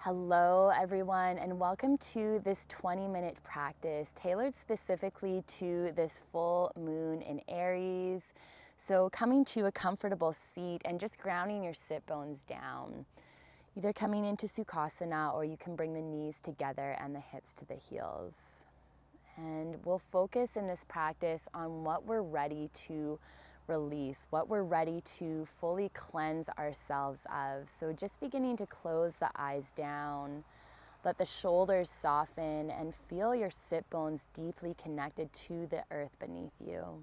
Hello everyone, and welcome to this 20-minute practice tailored specifically to this full moon in Aries. So coming to a comfortable seat and just grounding your sit bones down. Either coming into Sukhasana, or you can bring the knees together and the hips to the heels. And we'll focus in this practice on what we're ready to release, what we're ready to fully cleanse ourselves of. So just beginning to close the eyes down, let the shoulders soften, and feel your sit bones deeply connected to the earth beneath you.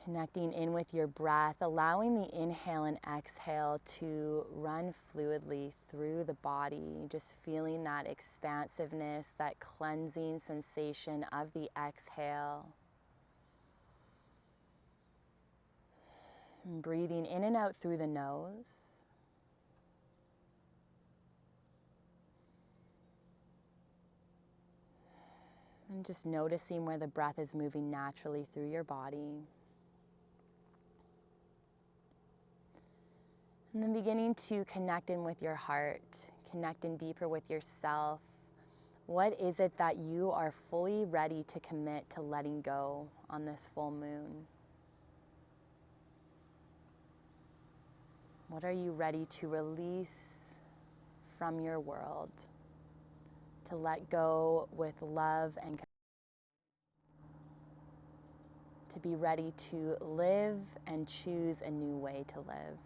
Connecting in with your breath, allowing the inhale and exhale to run fluidly through the body, just feeling that expansiveness, that cleansing sensation of the exhale. And breathing in and out through the nose. And just noticing where the breath is moving naturally through your body. And then beginning to connect in with your heart, connect in deeper with yourself. What is it that you are fully ready to commit to letting go on this full moon? What are you ready to release from your world? To let go with love and to be ready to live and choose a new way to live.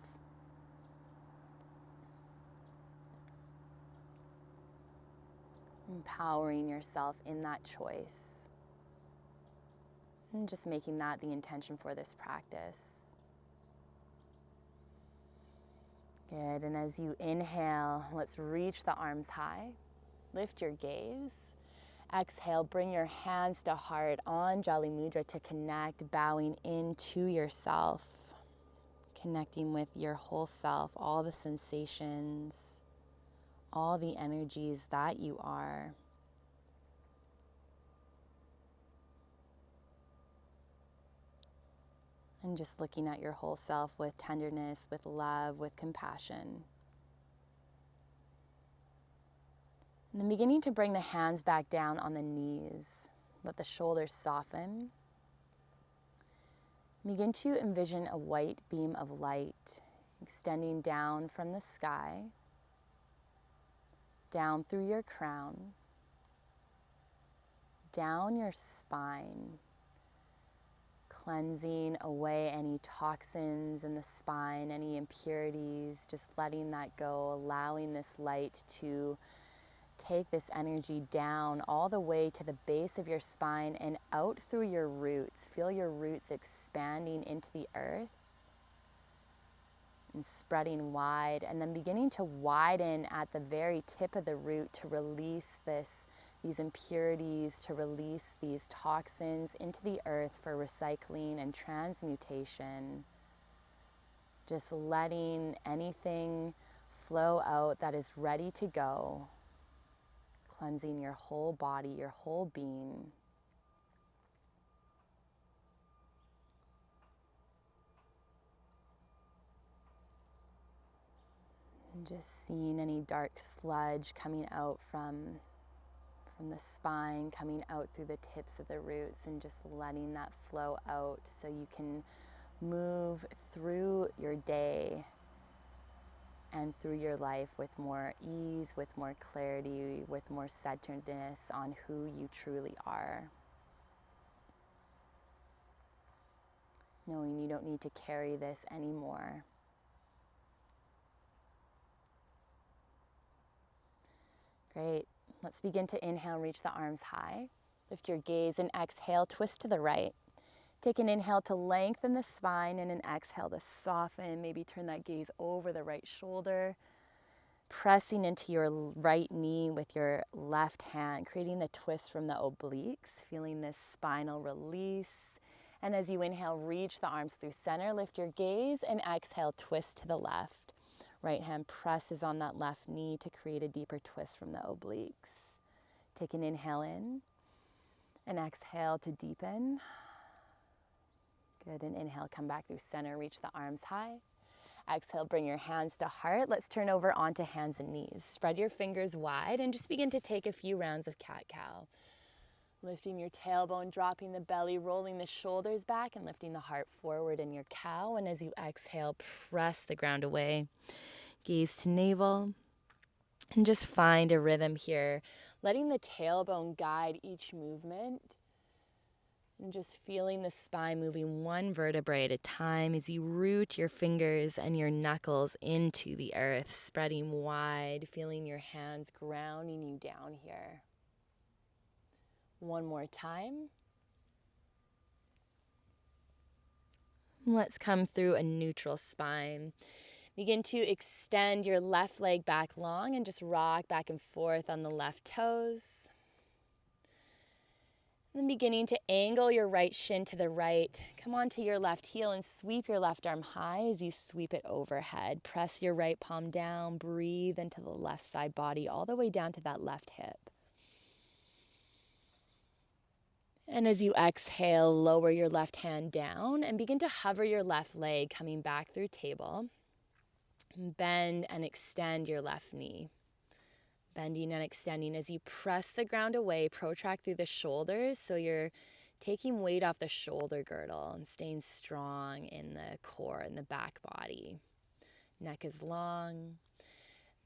Empowering yourself in that choice. And just making that the intention for this practice. Good, and as you inhale, let's reach the arms high. Lift your gaze. Exhale, bring your hands to heart on Jali Mudra to connect, bowing into yourself. Connecting with your whole self, all the sensations, all the energies that you are. And just looking at your whole self with tenderness, with love, with compassion. And then beginning to bring the hands back down on the knees. Let the shoulders soften. Begin to envision a white beam of light extending down from the sky, down through your crown, down your spine, cleansing away any toxins in the spine, any impurities, just letting that go, allowing this light to take this energy down all the way to the base of your spine and out through your roots. Feel your roots expanding into the earth and spreading wide, and then beginning to widen at the very tip of the root to release these impurities, to release these toxins into the earth for recycling and transmutation. Just letting anything flow out that is ready to go, cleansing your whole body, your whole being. And just seeing any dark sludge coming out from the spine, coming out through the tips of the roots, and just letting that flow out so you can move through your day and through your life with more ease, with more clarity, with more centeredness on who you truly are. Knowing you don't need to carry this anymore. Great. Let's begin to inhale, reach the arms high. Lift your gaze and exhale, twist to the right. Take an inhale to lengthen the spine and an exhale to soften. Maybe turn that gaze over the right shoulder. Pressing into your right knee with your left hand, creating the twist from the obliques, feeling this spinal release. And as you inhale, reach the arms through center, lift your gaze, and exhale, twist to the left. Right hand presses on that left knee to create a deeper twist from the obliques. Take an inhale in, and exhale to deepen. Good, and inhale, come back through center, reach the arms high. Exhale, bring your hands to heart. Let's turn over onto hands and knees. Spread your fingers wide and just begin to take a few rounds of cat-cow. Lifting your tailbone, dropping the belly, rolling the shoulders back and lifting the heart forward in your cow. And as you exhale, press the ground away. Gaze to navel. And just find a rhythm here, letting the tailbone guide each movement. And just feeling the spine moving one vertebrae at a time as you root your fingers and your knuckles into the earth, spreading wide, feeling your hands grounding you down here. One more time. Let's come through a neutral spine. Begin to extend your left leg back long and just rock back and forth on the left toes. Then beginning to angle your right shin to the right. Come onto your left heel and sweep your left arm high as you sweep it overhead. Press your right palm down. Breathe into the left side body all the way down to that left hip. And as you exhale, lower your left hand down and begin to hover your left leg coming back through table. Bend and extend your left knee. Bending and extending as you press the ground away, protract through the shoulders so you're taking weight off the shoulder girdle and staying strong in the core and the back body. Neck is long.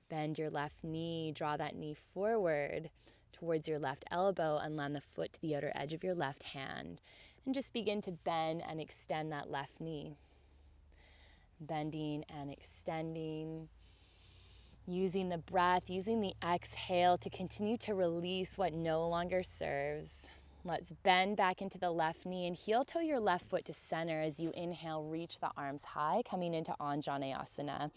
Bend your left knee, draw that knee forward towards your left elbow and land the foot to the outer edge of your left hand. And just begin to bend and extend that left knee. Bending and extending. Using the breath, using the exhale to continue to release what no longer serves. Let's bend back into the left knee and heel toe your left foot to center as you inhale, reach the arms high, coming into Anjaneyasana.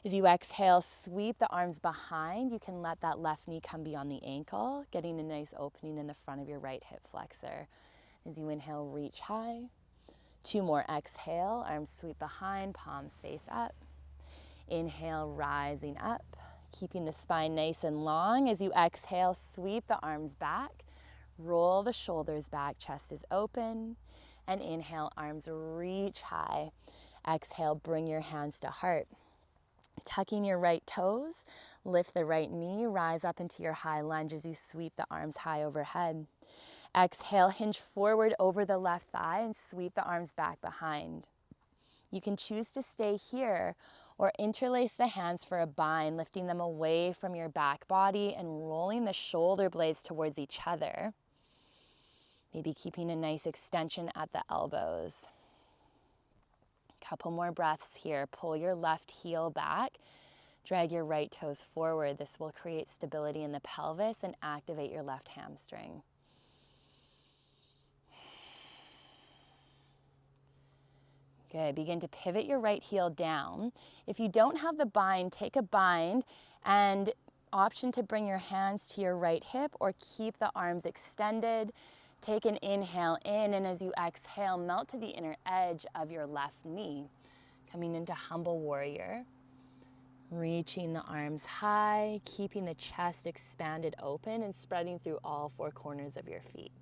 As you exhale, sweep the arms behind. You can let that left knee come beyond the ankle, getting a nice opening in the front of your right hip flexor. As you inhale, reach high. 2 more, exhale, arms sweep behind, palms face up. Inhale, rising up, keeping the spine nice and long. As you exhale, sweep the arms back, roll the shoulders back, chest is open. And inhale, arms reach high. Exhale, bring your hands to heart. Tucking your right toes, lift the right knee, rise up into your high lunge as you sweep the arms high overhead. Exhale, hinge forward over the left thigh and sweep the arms back behind. You can choose to stay here or interlace the hands for a bind, lifting them away from your back body and rolling the shoulder blades towards each other. Maybe keeping a nice extension at the elbows. Couple more breaths here. Pull your left heel back. Drag your right toes forward. This will create stability in the pelvis and activate your left hamstring. Good. Begin to pivot your right heel down. If you don't have the bind, take a bind and option to bring your hands to your right hip or keep the arms extended. Take an inhale in, and as you exhale, melt to the inner edge of your left knee. Coming into humble warrior. Reaching the arms high, keeping the chest expanded open and spreading through all 4 corners of your feet.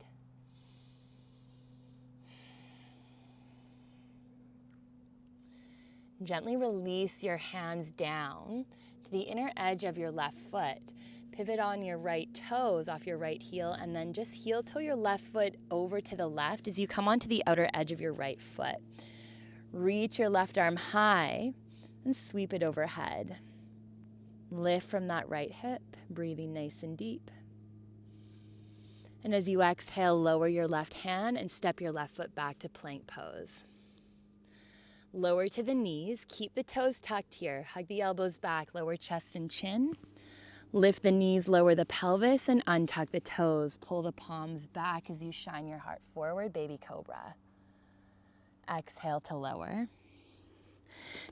Gently release your hands down to the inner edge of your left foot. Pivot on your right toes off your right heel and then just heel toe your left foot over to the left as you come onto the outer edge of your right foot. Reach your left arm high and sweep it overhead. Lift from that right hip, breathing nice and deep. And as you exhale, lower your left hand and step your left foot back to plank pose. Lower to the knees, keep the toes tucked here. Hug the elbows back, lower chest and chin. Lift the knees, lower the pelvis, and untuck the toes. Pull the palms back as you shine your heart forward, baby cobra. Exhale to lower.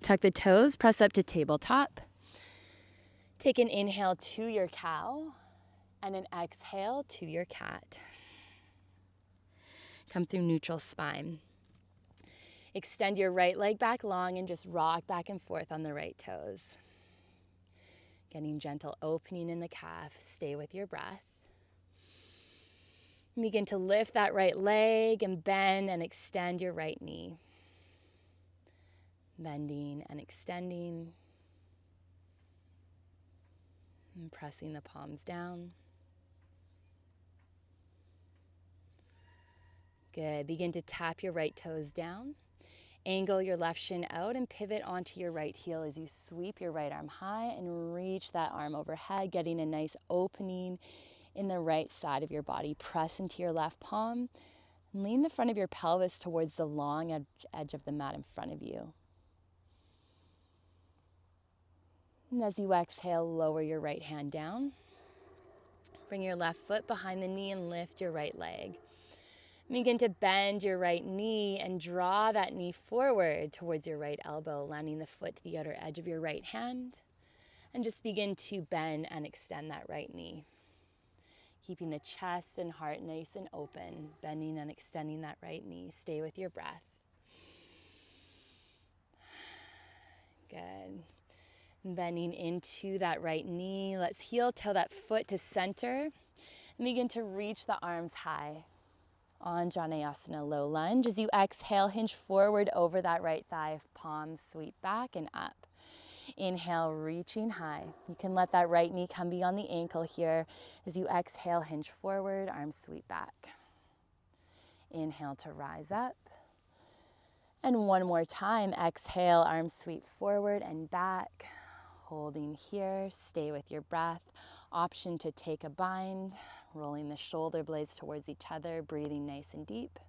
Tuck the toes, press up to tabletop. Take an inhale to your cow and an exhale to your cat. Come through neutral spine. Extend your right leg back long and just rock back and forth on the right toes. Getting gentle opening in the calf. Stay with your breath. Begin to lift that right leg and bend and extend your right knee. Bending and extending. And pressing the palms down. Good. Begin to tap your right toes down. Angle your left shin out and pivot onto your right heel as you sweep your right arm high and reach that arm overhead, getting a nice opening in the right side of your body. Press into your left palm and lean the front of your pelvis towards the long edge of the mat in front of you. And as you exhale, lower your right hand down. Bring your left foot behind the knee and lift your right leg. Begin to bend your right knee and draw that knee forward towards your right elbow, landing the foot to the outer edge of your right hand. And just begin to bend and extend that right knee. Keeping the chest and heart nice and open, bending and extending that right knee. Stay with your breath. Good. Bending into that right knee. Let's heel toe that foot to center. And begin to reach the arms high. Anjaneyasana, low lunge. As you exhale, hinge forward over that right thigh, palms sweep back and up. Inhale, reaching high. You can let that right knee come beyond the ankle here. As you exhale, hinge forward, arms sweep back. Inhale to rise up. And one more time, exhale, arms sweep forward and back. Holding here, stay with your breath. Option to take a bind. Rolling the shoulder blades towards each other, breathing nice and deep.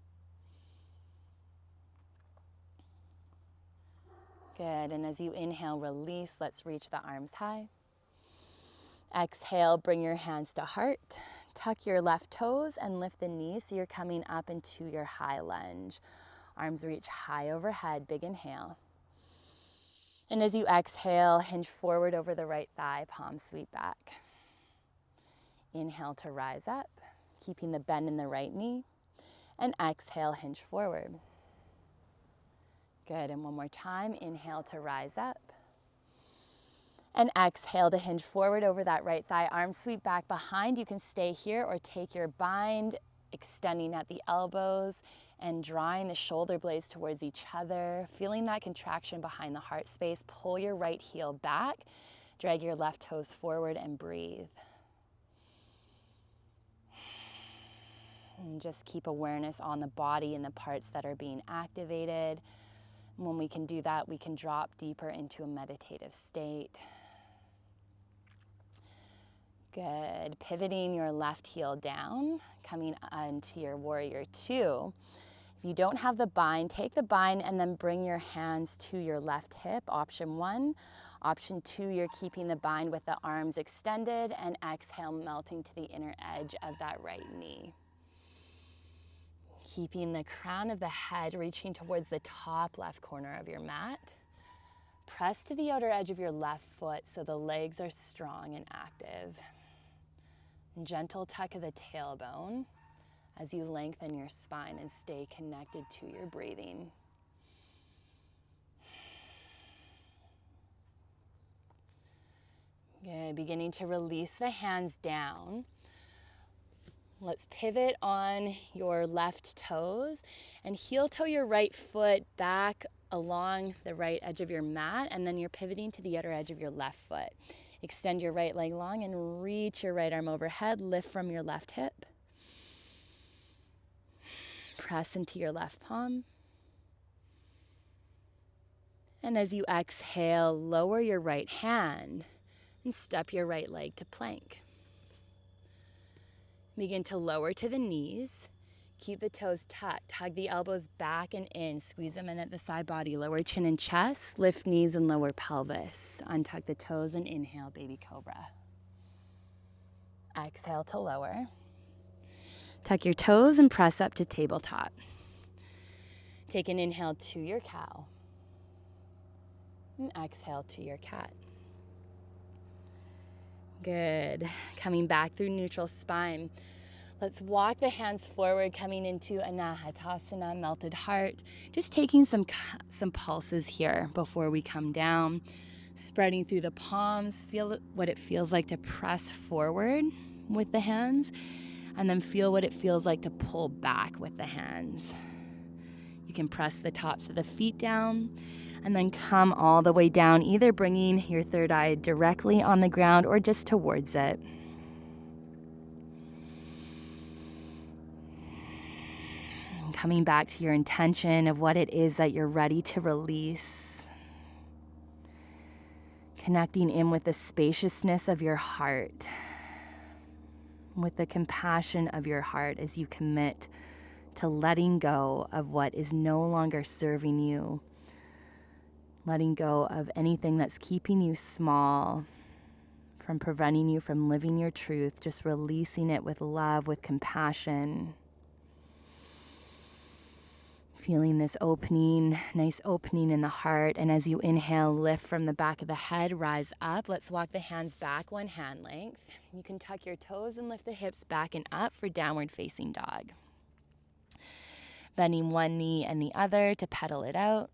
Good, and as you inhale, release, let's reach the arms high. Exhale, bring your hands to heart. Tuck your left toes and lift the knees so you're coming up into your high lunge. Arms reach high overhead, big inhale. And as you exhale, hinge forward over the right thigh, palms sweep back. Inhale to rise up, keeping the bend in the right knee. And exhale, hinge forward. Good, and one more time, inhale to rise up. And exhale to hinge forward over that right thigh, arms sweep back behind. You can stay here or take your bind, extending at the elbows and drawing the shoulder blades towards each other. Feeling that contraction behind the heart space, pull your right heel back, drag your left toes forward and breathe. And just keep awareness on the body and the parts that are being activated. When we can do that, we can drop deeper into a meditative state. Good. Pivoting your left heel down, coming onto your warrior two. If you don't have the bind, take the bind and then bring your hands to your left hip, option one. Option two, you're keeping the bind with the arms extended and exhale, melting to the inner edge of that right knee. Keeping the crown of the head reaching towards the top left corner of your mat. Press to the outer edge of your left foot so the legs are strong and active. Gentle tuck of the tailbone as you lengthen your spine and stay connected to your breathing. Good. Beginning to release the hands down. Let's pivot on your left toes and heel toe your right foot back along the right edge of your mat, and then you're pivoting to the outer edge of your left foot. Extend your right leg long and reach your right arm overhead, lift from your left hip. Press into your left palm. And as you exhale, lower your right hand and step your right leg to plank. Begin to lower to the knees. Keep the toes tucked. Hug the elbows back and in. Squeeze them in at the side body. Lower chin and chest. Lift knees and lower pelvis. Untuck the toes and inhale, baby cobra. Exhale to lower. Tuck your toes and press up to tabletop. Take an inhale to your cow. And exhale to your cat. Good. Coming back through neutral spine. Let's walk the hands forward, coming into Anahatasana, melted heart. Just taking some pulses here before we come down. Spreading through the palms. Feel what it feels like to press forward with the hands. And then feel what it feels like to pull back with the hands. You can press the tops of the feet down and then come all the way down, either bringing your third eye directly on the ground or just towards it. And coming back to your intention of what it is that you're ready to release. Connecting in with the spaciousness of your heart, with the compassion of your heart as you commit to letting go of what is no longer serving you, letting go of anything that's keeping you small, from preventing you from living your truth, just releasing it with love, with compassion. Feeling this opening, nice opening in the heart. And as you inhale, lift from the back of the head, rise up. Let's walk the hands back one hand length. You can tuck your toes and lift the hips back and up for downward facing dog. Bending one knee and the other to pedal it out.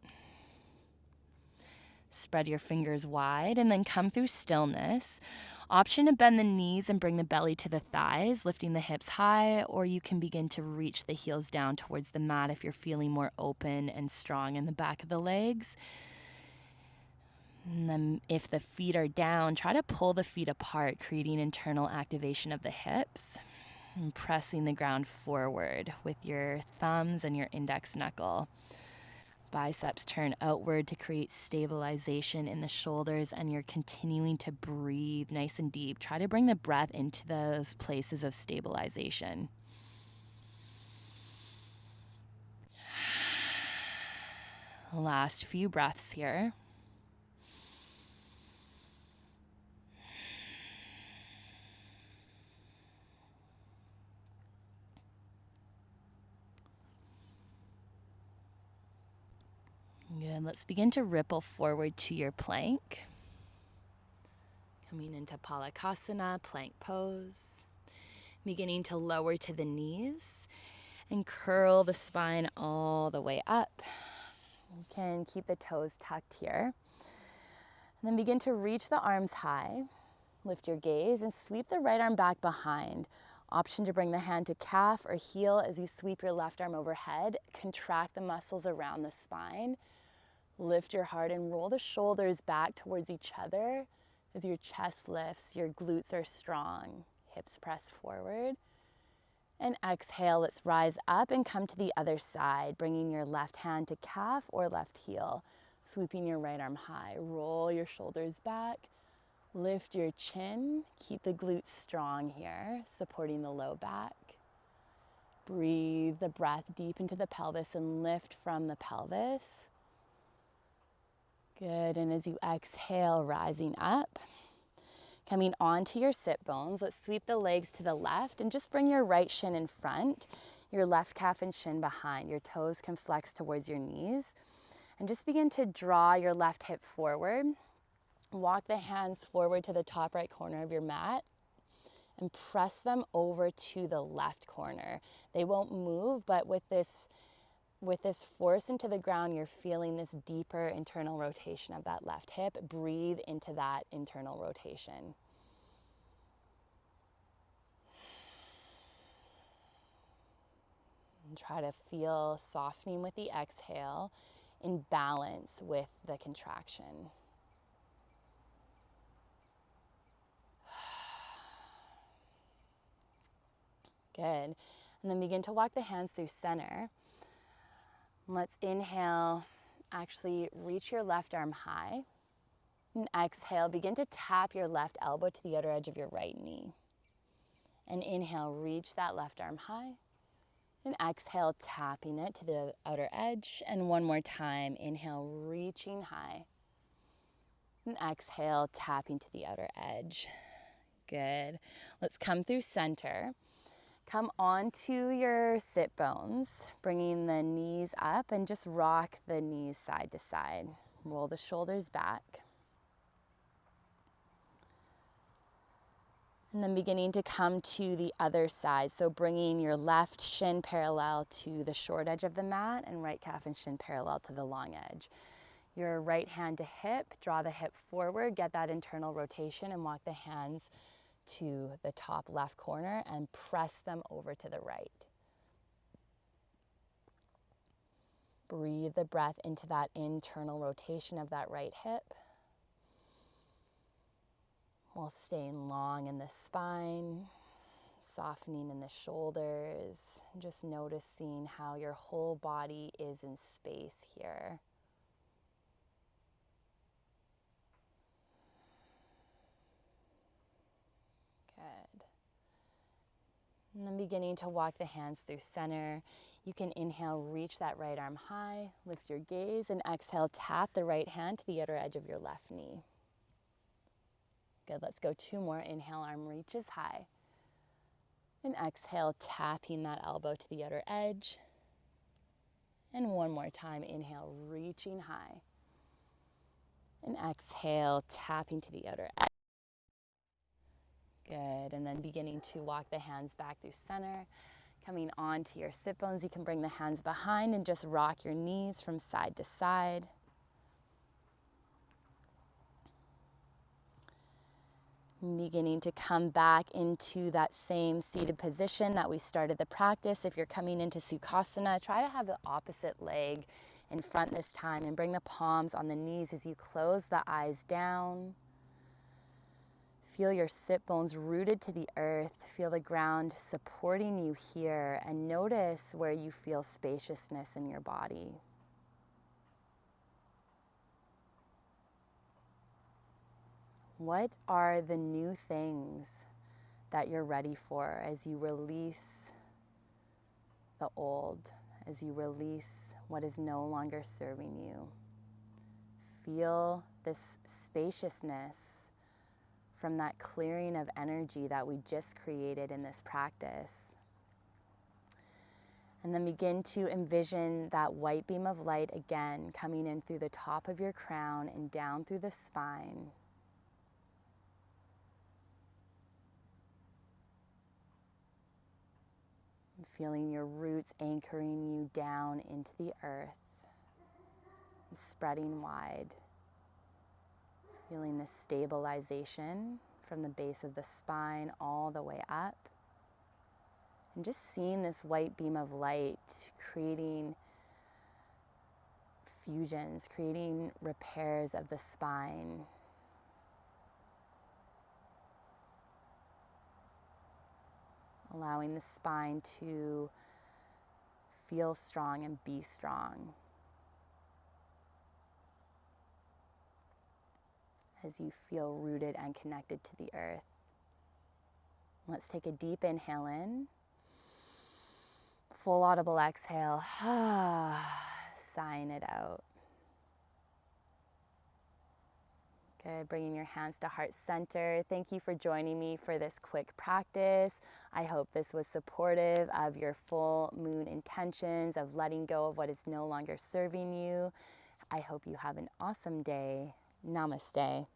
Spread your fingers wide and then come through stillness. Option to bend the knees and bring the belly to the thighs, lifting the hips high, or you can begin to reach the heels down towards the mat if you're feeling more open and strong in the back of the legs. And then if the feet are down, try to pull the feet apart, creating internal activation of the hips. And pressing the ground forward with your thumbs and your index knuckle. Biceps turn outward to create stabilization in the shoulders, and you're continuing to breathe nice and deep. Try to bring the breath into those places of stabilization. Last few breaths here. Good. Let's begin to ripple forward to your plank. Coming into Palakasana, plank pose. Beginning to lower to the knees and curl the spine all the way up. You can keep the toes tucked here. And then begin to reach the arms high. Lift your gaze and sweep the right arm back behind. Option to bring the hand to calf or heel as you sweep your left arm overhead. Contract the muscles around the spine. Lift your heart and roll the shoulders back towards each other. As your chest lifts, your glutes are strong. Hips press forward. And exhale, let's rise up and come to the other side, bringing your left hand to calf or left heel. Sweeping your right arm high. Roll your shoulders back. Lift your chin. Keep the glutes strong here, supporting the low back. Breathe the breath deep into the pelvis and lift from the pelvis. Good, and as you exhale, rising up. Coming onto your sit bones, let's sweep the legs to the left and just bring your right shin in front, your left calf and shin behind. Your toes can flex towards your knees. And just begin to draw your left hip forward. Walk the hands forward to the top right corner of your mat and press them over to the left corner. They won't move, but with this force into the ground, you're feeling this deeper internal rotation of that left hip. Breathe into that internal rotation. And try to feel softening with the exhale in balance with the contraction. Good. And then begin to walk the hands through center. Let's inhale, actually reach your left arm high. And exhale, begin to tap your left elbow to the outer edge of your right knee. And inhale, reach that left arm high. And exhale, tapping it to the outer edge. And one more time, inhale, reaching high. And exhale, tapping to the outer edge. Good. Let's come through center. Come onto your sit bones, bringing the knees up and just rock the knees side to side. Roll the shoulders back. And then beginning to come to the other side. So bringing your left shin parallel to the short edge of the mat and right calf and shin parallel to the long edge. Your right hand to hip, draw the hip forward, get that internal rotation and walk the hands to the top left corner and press them over to the right. Breathe the breath into that internal rotation of that right hip, while staying long in the spine, softening in the shoulders, just noticing how your whole body is in space here. Good. And then beginning to walk the hands through center. You can inhale, reach that right arm high, lift your gaze, and exhale, tap the right hand to the outer edge of your left knee. Good, let's go 2 more. Inhale, arm reaches high. And exhale, tapping that elbow to the outer edge. And 1 more time, inhale, reaching high. And exhale, tapping to the outer edge. Good, and then beginning to walk the hands back through center. Coming onto your sit bones, you can bring the hands behind and just rock your knees from side to side. Beginning to come back into that same seated position that we started the practice. If you're coming into Sukhasana, try to have the opposite leg in front this time and bring the palms on the knees as you close the eyes down. Feel your sit bones rooted to the earth. Feel the ground supporting you here, and notice where you feel spaciousness in your body. What are the new things that you're ready for as you release the old, as you release what is no longer serving you? Feel this spaciousness from that clearing of energy that we just created in this practice. And then begin to envision that white beam of light again coming in through the top of your crown and down through the spine. And feeling your roots anchoring you down into the earth and spreading wide. Feeling the stabilization from the base of the spine all the way up. And just seeing this white beam of light creating fusions, creating repairs of the spine. Allowing the spine to feel strong and be strong. As you feel rooted and connected to the earth. Let's take a deep inhale in. Full audible exhale. Sighing it out. Good, bringing your hands to heart center. Thank you for joining me for this quick practice. I hope this was supportive of your full moon intentions, of letting go of what is no longer serving you. I hope you have an awesome day. Namaste.